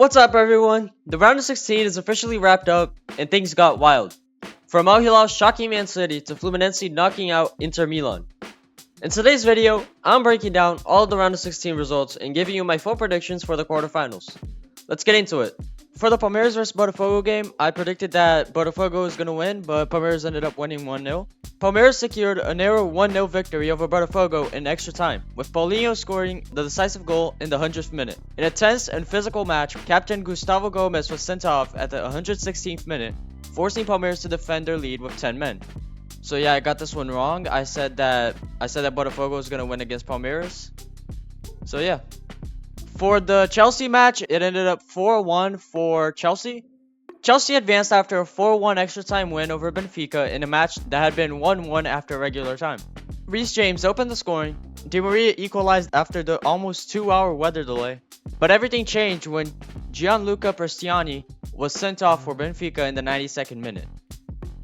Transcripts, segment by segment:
What's up, everyone? The round of 16 is officially wrapped up, and things got wild. From Al Hilal shocking Man City to Fluminense knocking out Inter Milan. In today's video, I'm breaking down all of the round of 16 results and giving you my full predictions for the quarterfinals. Let's get into it. For the Palmeiras vs Botafogo game, I predicted that Botafogo was going to win, but Palmeiras ended up winning 1-0. Palmeiras secured a narrow 1-0 victory over Botafogo in extra time, with Paulinho scoring the decisive goal in the 100th minute. In a tense and physical match, Captain Gustavo Gomes was sent off at the 116th minute, forcing Palmeiras to defend their lead with 10 men. So yeah, I got this one wrong. I said that Botafogo was going to win against Palmeiras. So yeah. For the Chelsea match, it ended up 4-1 for Chelsea. Chelsea advanced after a 4-1 extra time win over Benfica in a match that had been 1-1 after regular time. Reece James opened the scoring. Di Maria equalized after the almost 2-hour weather delay. But everything changed when Gianluca Prestiani was sent off for Benfica in the 92nd minute,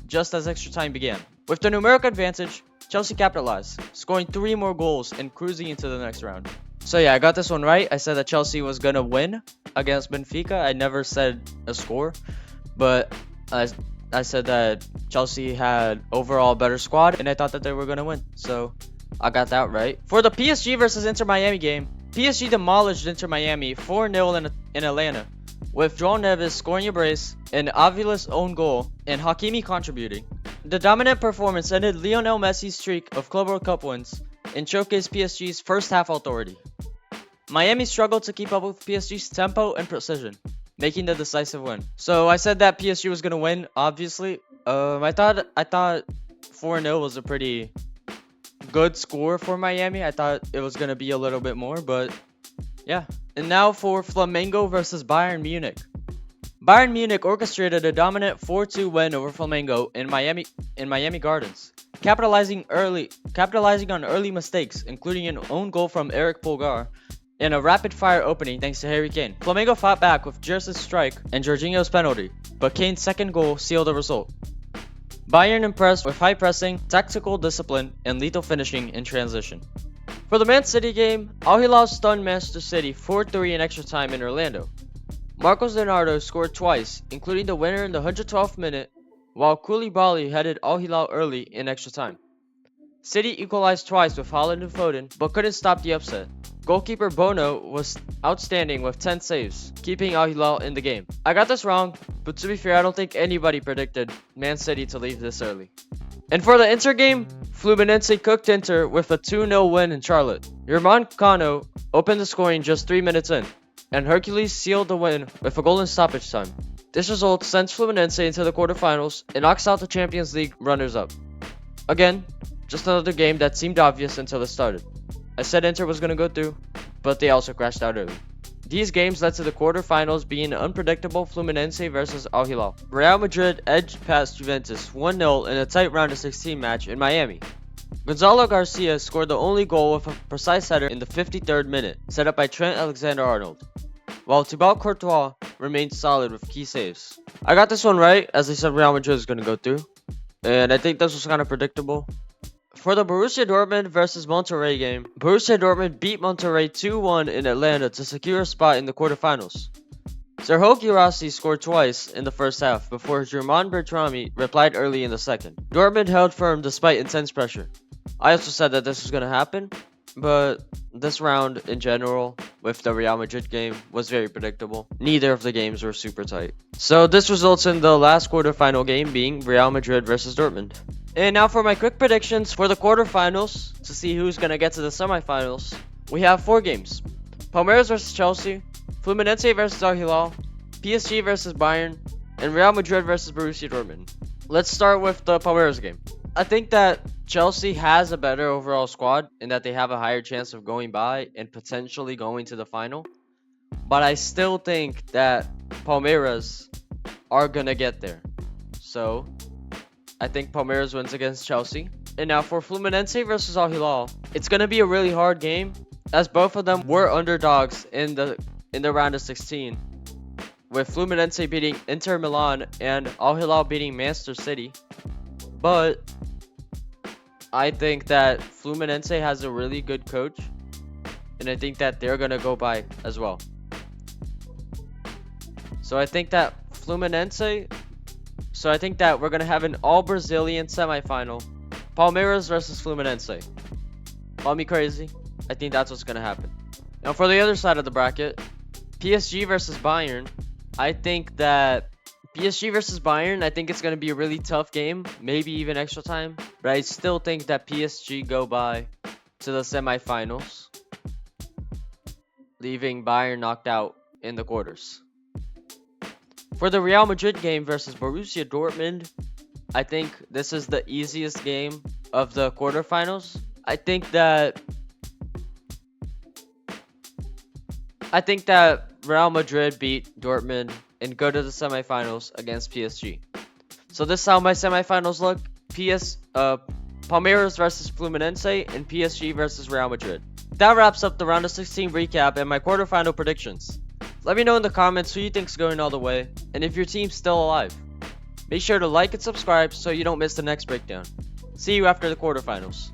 just as extra time began. With the numeric advantage, Chelsea capitalized, scoring 3 more goals and cruising into the next round. So yeah, I got this one right. I said that Chelsea was gonna win against Benfica. I never said a score, but I said that Chelsea had overall a better squad, and I thought that they were gonna win. So I got that right. For the PSG versus Inter Miami game, PSG demolished Inter Miami 4-0 in Atlanta, with João Neves scoring a brace, an Avila's own goal, and Hakimi contributing. The dominant performance ended Lionel Messi's streak of Club World Cup wins and showcased PSG's first half authority. Miami struggled to keep up with PSG's tempo and precision, making the decisive win. So I said that PSG was gonna win, obviously. I thought 4-0 was a pretty good score for Miami. I thought it was gonna be a little bit more, but yeah. And now for Flamengo versus Bayern Munich. Bayern Munich orchestrated a dominant 4-2 win over Flamengo in Miami Gardens, capitalizing on early mistakes, including an own goal from Eric Pulgar and a rapid-fire opening thanks to Harry Kane. Flamengo fought back with Jerse's strike and Jorginho's penalty, but Kane's second goal sealed the result. Bayern impressed with high pressing, tactical discipline, and lethal finishing in transition. For the Man City game, Al Hilal stunned Manchester City 4-3 in extra time in Orlando. Marcos Leonardo scored twice, including the winner in the 112th minute, while Koulibaly headed Al Hilal early in extra time. City equalized twice with Haaland and Foden, but couldn't stop the upset. Goalkeeper Bono was outstanding with 10 saves, keeping Al Hilal in the game. I got this wrong, but to be fair, I don't think anybody predicted Man City to leave this early. And for the Inter game, Fluminense cooked Inter with a 2-0 win in Charlotte. Yerman Cano opened the scoring just 3 minutes in, and Hercules sealed the win with a goal in stoppage time. This result sends Fluminense into the quarterfinals and knocks out the Champions League runners-up. Again, just another game that seemed obvious until it started. I said Inter was going to go through, but they also crashed out early. These games led to the quarterfinals being an unpredictable Fluminense versus Al Hilal. Real Madrid edged past Juventus 1-0 in a tight round of 16 match in Miami. Gonzalo Garcia scored the only goal with a precise header in the 53rd minute, set up by Trent Alexander-Arnold, while Thibaut Courtois remained solid with key saves. I got this one right, as I said Real Madrid is going to go through, and I think this was kind of predictable. For the Borussia Dortmund versus Monterrey game, Borussia Dortmund beat Monterrey 2-1 in Atlanta to secure a spot in the quarterfinals. Sergio Guirassy scored twice in the first half before Germain Bertrami replied early in the second. Dortmund held firm despite intense pressure. I also said that this was going to happen, but this round in general with the Real Madrid game was very predictable. Neither of the games were super tight. So this results in the last quarterfinal game being Real Madrid versus Dortmund. And now for my quick predictions for the quarterfinals to see who's going to get to the semifinals. We have 4 games. Palmeiras versus Chelsea, Fluminense versus Al Hilal, PSG versus Bayern, and Real Madrid versus Borussia Dortmund. Let's start with the Palmeiras game. I think that Chelsea has a better overall squad and that they have a higher chance of going by and potentially going to the final. But I still think that Palmeiras are going to get there. So I think Palmeiras wins against Chelsea. And now for Fluminense versus Al Hilal, it's going to be a really hard game as both of them were underdogs in the round of 16, with Fluminense beating Inter Milan and Al Hilal beating Manchester City. But I think that Fluminense has a really good coach, and I think that they're going to go by as well. So I think that Fluminense. So I think that we're gonna have an all Brazilian semifinal. Palmeiras versus Fluminense. Call me crazy. I think that's what's gonna happen. Now for the other side of the bracket, PSG versus Bayern. I think that PSG versus Bayern, I think it's going to be a really tough game, maybe even extra time, but I still think that PSG go by to the semifinals, leaving Bayern knocked out in the quarters. For the Real Madrid game versus Borussia Dortmund, I think this is the easiest game of the quarterfinals. I think that Real Madrid beat Dortmund and go to the semifinals against PSG. So this is how my semifinals look. Palmeiras versus Fluminense and PSG versus Real Madrid. That wraps up the round of 16 recap and my quarterfinal predictions. Let me know in the comments who you think's going all the way and if your team's still alive. Make sure to like and subscribe so you don't miss the next breakdown. See you after the quarterfinals.